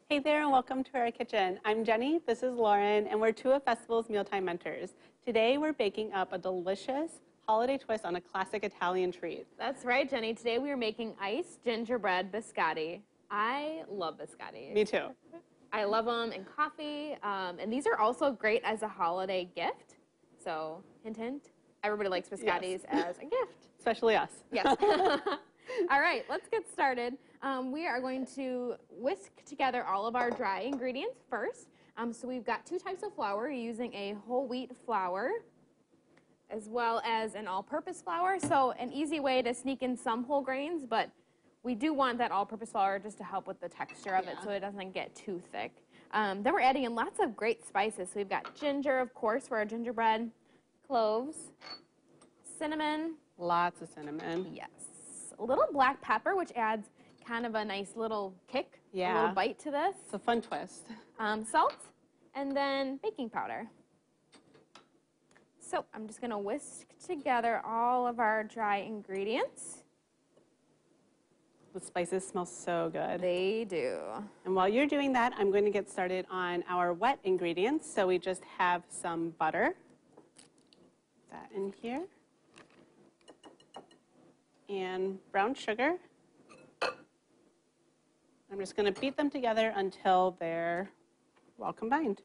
Hey there and welcome to our kitchen. I'm Jenny, this is Lauren, and we're two of Festival's Mealtime Mentors. Today we're baking up a delicious holiday twist on a classic Italian treat. That's right, Jenny. Today we are making iced gingerbread biscotti. I love biscotti. Me too. I love them in coffee, and these are also great as a holiday gift. So, hint, hint, everybody likes biscottis as a gift. Especially us. Yes. All right, let's get started. We are going to whisk together all of our dry ingredients first. So we've got two types of flour, using a whole wheat flour as well as an all-purpose flour. So an easy way to sneak in some whole grains, but we do want that all-purpose flour just to help with the texture of it so it doesn't get too thick. Then we're adding in lots of great spices. So we've got ginger, of course, for our gingerbread, cloves, cinnamon. Lots of cinnamon. Yes. A little black pepper, which adds kind of a nice little kick, a little bite to this. It's a fun twist. Salt, and then baking powder. So I'm just going to whisk together all of our dry ingredients. The spices smell so good. They do. And while you're doing that, I'm going to get started on our wet ingredients. So we just have some butter. Put that in here. And brown sugar. I'm just going to beat them together until they're well combined.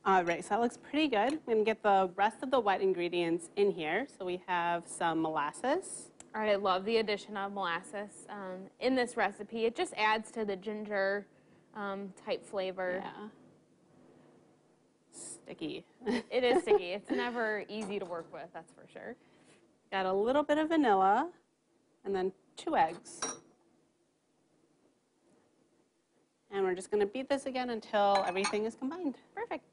All right, so that looks pretty good. I'm going to get the rest of the wet ingredients in here. So we have some molasses. All right, I love the addition of molasses in this recipe. It just adds to the ginger type flavor. Yeah. Sticky. It is sticky. It's never easy to work with, that's for sure. Got a little bit of vanilla, and then 2 eggs. And we're just going to beat this again until everything is combined. Perfect.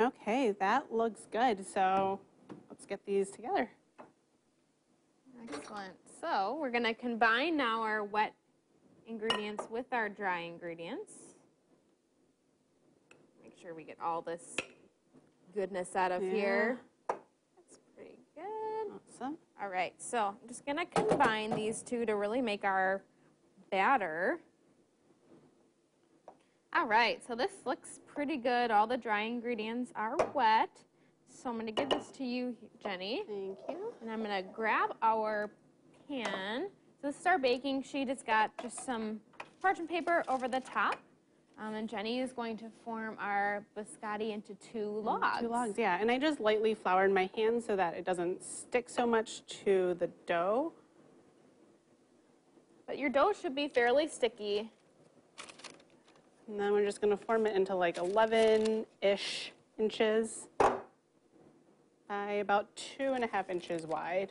Okay, that looks good. So let's get these together. Excellent. So we're going to combine now our wet ingredients with our dry ingredients. Make sure we get all this goodness out of here. That's pretty good. Awesome. All right, so I'm just going to combine these two to really make our batter. All right, so this looks pretty good. All the dry ingredients are wet. So I'm going to give this to you, Jenny. Thank you. And I'm going to grab our pan. So this is our baking sheet. It's got just some parchment paper over the top. And Jenny is going to form our biscotti into 2 logs. 2 logs, yeah. And I just lightly floured my hands so that it doesn't stick so much to the dough. But your dough should be fairly sticky. And then we're just going to form it into like 11-ish inches by about 2.5 inches wide.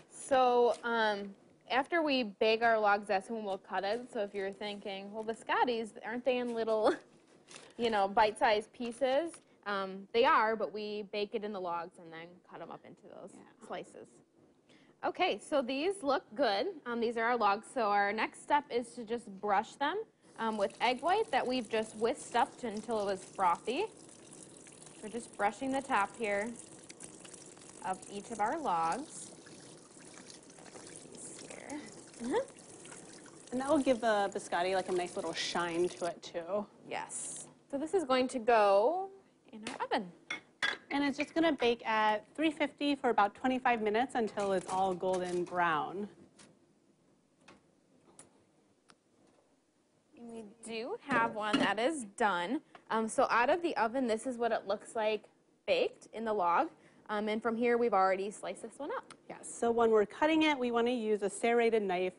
So after we bake our logs, that's when we'll cut it. So if you're thinking, well, biscottis, aren't they in little, bite-sized pieces? They are, but we bake it in the logs and then cut them up into those slices. Okay, so these look good. These are our logs. So our next step is to just brush them with egg white that we've just whisked up until it was frothy. We're just brushing the top here of each of our logs. And that will give the biscotti like a nice little shine to it too. Yes. So this is going to go in our oven. And it's just going to bake at 350 for about 25 minutes until it's all golden brown. And we do have one that is done. So out of the oven, this is what it looks like baked in the log. And from here, we've already sliced this one up. Yes, so when we're cutting it, we want to use a serrated knife.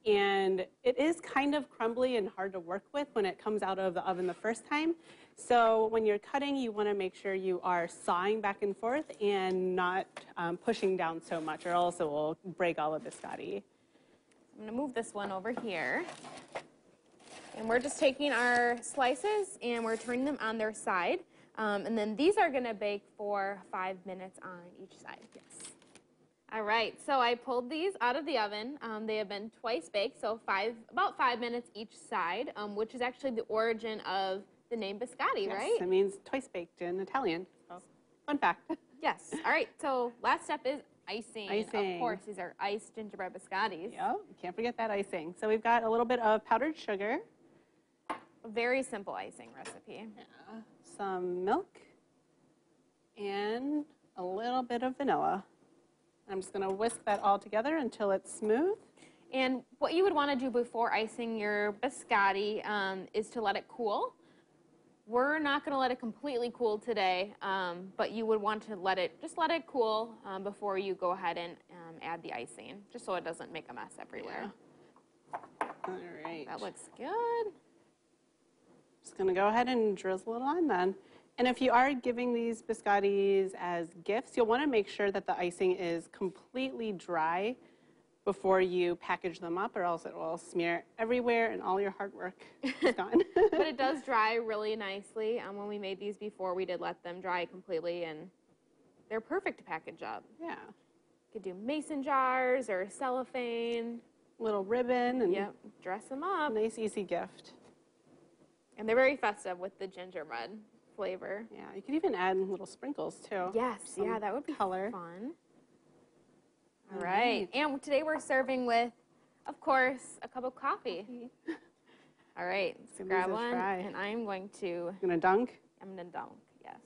And it is kind of crumbly and hard to work with when it comes out of the oven the first time. So when you're cutting, you want to make sure you are sawing back and forth and not pushing down so much, or else it will break all the biscotti. I'm going to move this one over here. And we're just taking our slices and we're turning them on their side. And then these are going to bake for 5 minutes on each side. Yes. All right, so I pulled these out of the oven. They have been twice baked, so about 5 minutes each side, which is actually the origin of the name Biscotti, Yes, right? it means twice baked in Italian. So, fun fact. Yes. All right, so last step is icing. Icing. Of course, these are iced gingerbread biscottis. Yep, can't forget that icing. So we've got a little bit of powdered sugar. A very simple icing recipe. Yeah, some milk, and a little bit of vanilla. I'm just going to whisk that all together until it's smooth. And what you would want to do before icing your biscotti is to let it cool. We're not going to let it completely cool today, but you would want to let it cool before you go ahead and add the icing, just so it doesn't make a mess everywhere. Yeah. All right. That looks good. Just going to go ahead and drizzle it on then. And if you are giving these biscottis as gifts, you'll want to make sure that the icing is completely dry before you package them up, or else it will smear everywhere and all your hard work is gone. But it does dry really nicely. When we made these before, we did let them dry completely, and they're perfect to package up. Yeah. You could do mason jars or cellophane. Little ribbon and Yep, dress them up. nice, easy gift. And they're very festive with the gingerbread flavor. Yeah, you could even add little sprinkles too. Yes, Some yeah, that would be color. fun. All right, and today we're serving with, of course, a cup of coffee. All right, let's Give grab these a one, try. and I'm going to Dunk? dunk, yes.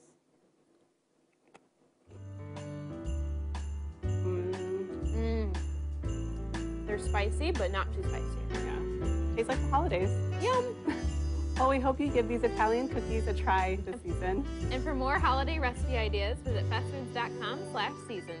They're spicy, but not too spicy. Yeah. Tastes like the holidays. Yum! Well, we hope you give these Italian cookies a try this season. And for more holiday recipe ideas, visit festfoods.com/season.